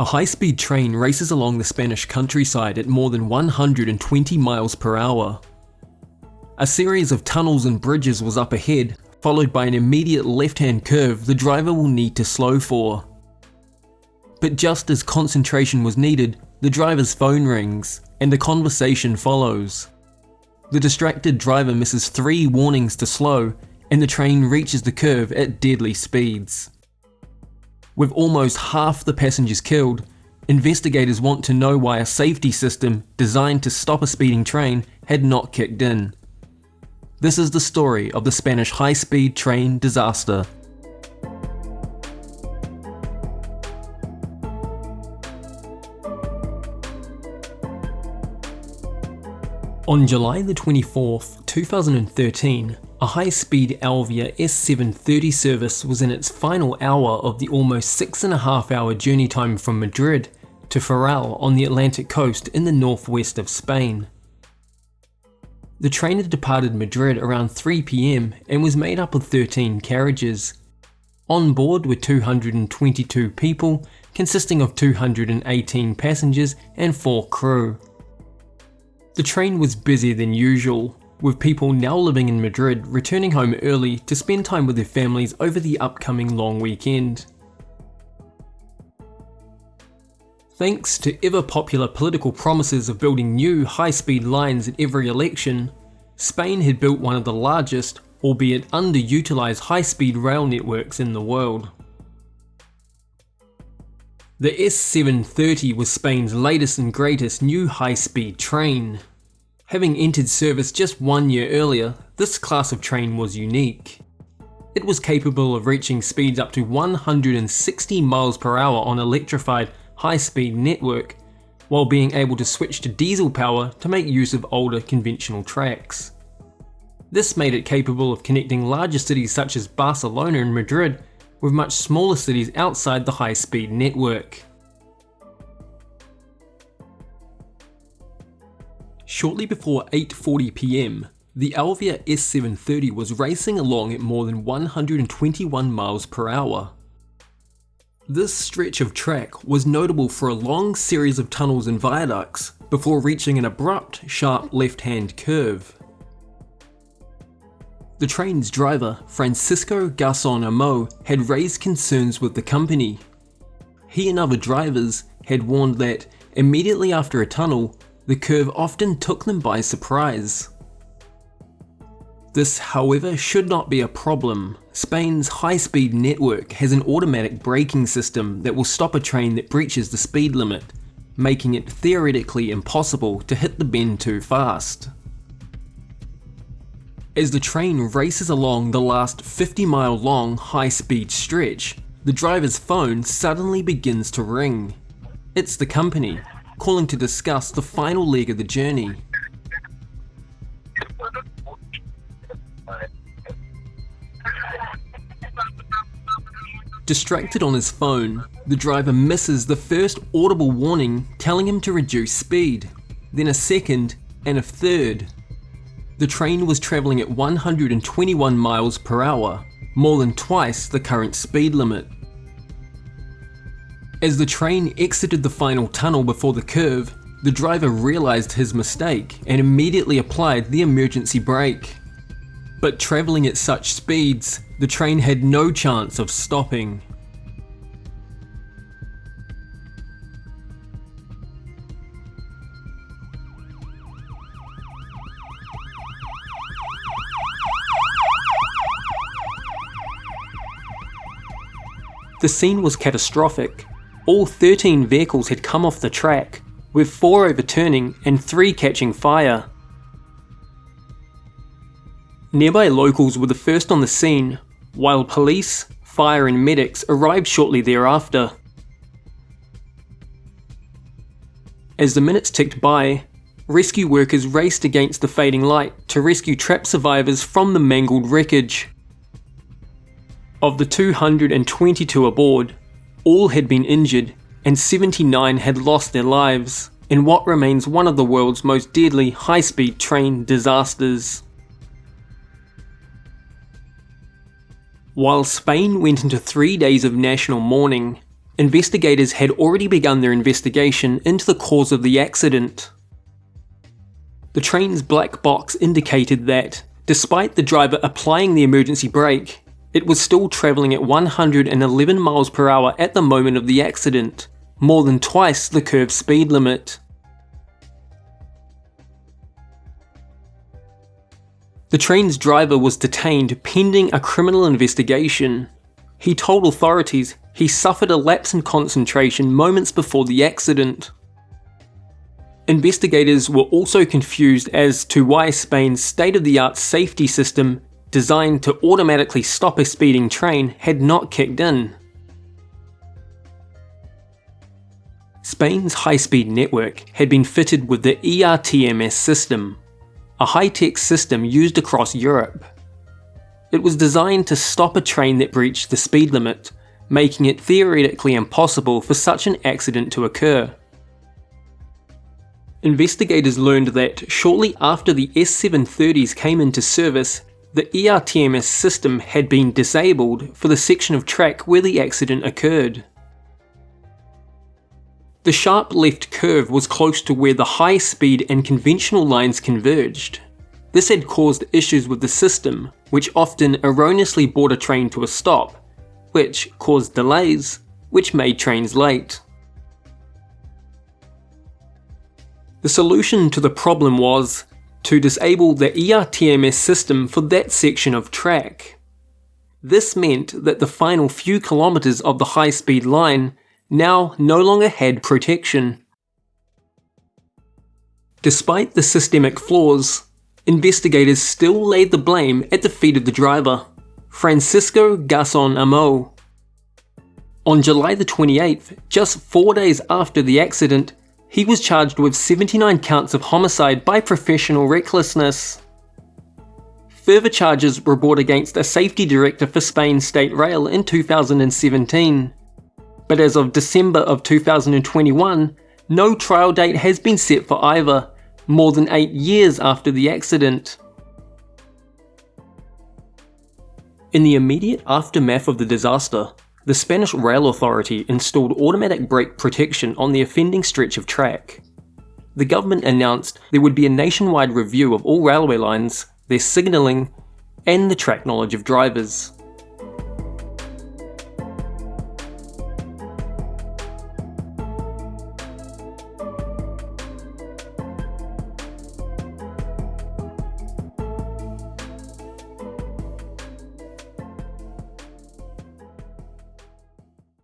A high-speed train races along the Spanish countryside at more than 120 miles per hour. A series of tunnels and bridges was up ahead, followed by an immediate left-hand curve the driver will need to slow for. But just as concentration was needed, the driver's phone rings, and a conversation follows. The distracted driver misses 3 warnings to slow, and the train reaches the curve at deadly speeds. With almost half the passengers killed, investigators want to know why a safety system designed to stop a speeding train had not kicked in. This is the story of the Spanish high-speed train disaster. On July the 24th, 2013, a high-speed Alvia S730 service was in its final hour of the almost 6.5-hour journey time from Madrid to Ferrol on the Atlantic coast in the northwest of Spain. The train had departed Madrid around 3 p.m. and was made up of 13 carriages. On board were 222 people, consisting of 218 passengers and 4 crew. The train was busier than usual, with people now living in Madrid returning home early to spend time with their families over the upcoming long weekend. Thanks to ever-popular political promises of building new high-speed lines at every election, Spain had built one of the largest, albeit underutilized high-speed rail networks in the world. The S730 was Spain's latest and greatest new high-speed train. Having entered service just 1 year earlier, this class of train was unique. It was capable of reaching speeds up to 160 miles per hour on electrified high-speed network, while being able to switch to diesel power to make use of older conventional tracks. This made it capable of connecting larger cities such as Barcelona and Madrid with much smaller cities outside the high-speed network. Shortly before 8:40 p.m, the Alvia S730 was racing along at more than 121 miles per hour. This stretch of track was notable for a long series of tunnels and viaducts before reaching an abrupt, sharp left-hand curve. The train's driver, Francisco Garcon Amo, had raised concerns with the company. He and other drivers had warned that, immediately after a tunnel, the curve often took them by surprise. This, however, should not be a problem. Spain's high-speed network has an automatic braking system that will stop a train that breaches the speed limit, making it theoretically impossible to hit the bend too fast. As the train races along the last 50-mile-long high-speed stretch, the driver's phone suddenly begins to ring. It's the company, calling to discuss the final leg of the journey. Distracted on his phone, the driver misses the first audible warning telling him to reduce speed, then a second, and a third. The train was travelling at 121 miles per hour, more than twice the current speed limit. As the train exited the final tunnel before the curve, the driver realised his mistake and immediately applied the emergency brake. But travelling at such speeds, the train had no chance of stopping. The scene was catastrophic. All 13 vehicles had come off the track, with 4 overturning and 3 catching fire. Nearby locals were the first on the scene, while police, fire and medics arrived shortly thereafter. As the minutes ticked by, rescue workers raced against the fading light to rescue trapped survivors from the mangled wreckage. Of the 222 aboard, all had been injured and 79 had lost their lives in what remains one of the world's most deadly high-speed train disasters. While Spain went into 3 days of national mourning, investigators had already begun their investigation into the cause of the accident. The train's black box indicated that, despite the driver applying the emergency brake, it was still travelling at 111 miles per hour at the moment of the accident, more than twice the curved speed limit. The train's driver was detained pending a criminal investigation. He told authorities he suffered a lapse in concentration moments before the accident. Investigators were also confused as to why Spain's state-of-the-art safety system, designed to automatically stop a speeding train, had not kicked in. Spain's high-speed network had been fitted with the ERTMS system, a high-tech system used across Europe. It was designed to stop a train that breached the speed limit, making it theoretically impossible for such an accident to occur. Investigators learned that shortly after the S730s came into service, the ERTMS system had been disabled for the section of track where the accident occurred. The sharp left curve was close to where the high-speed and conventional lines converged. This had caused issues with the system, which often erroneously brought a train to a stop, which caused delays, which made trains late. The solution to the problem was to disable the ERTMS system for that section of track. This meant that the final few kilometers of the high-speed line now no longer had protection. Despite the systemic flaws, investigators still laid the blame at the feet of the driver, Francisco Garcon Amo. On July the 28th, just 4 days after the accident, he was charged with 79 counts of homicide by professional recklessness. Further charges were brought against a safety director for Spain State Rail in 2017. But as of December of 2021, no trial date has been set for either, more than 8 years after the accident. In the immediate aftermath of the disaster, the Spanish Rail Authority installed automatic brake protection on the offending stretch of track. The government announced there would be a nationwide review of all railway lines, their signalling, and the track knowledge of drivers.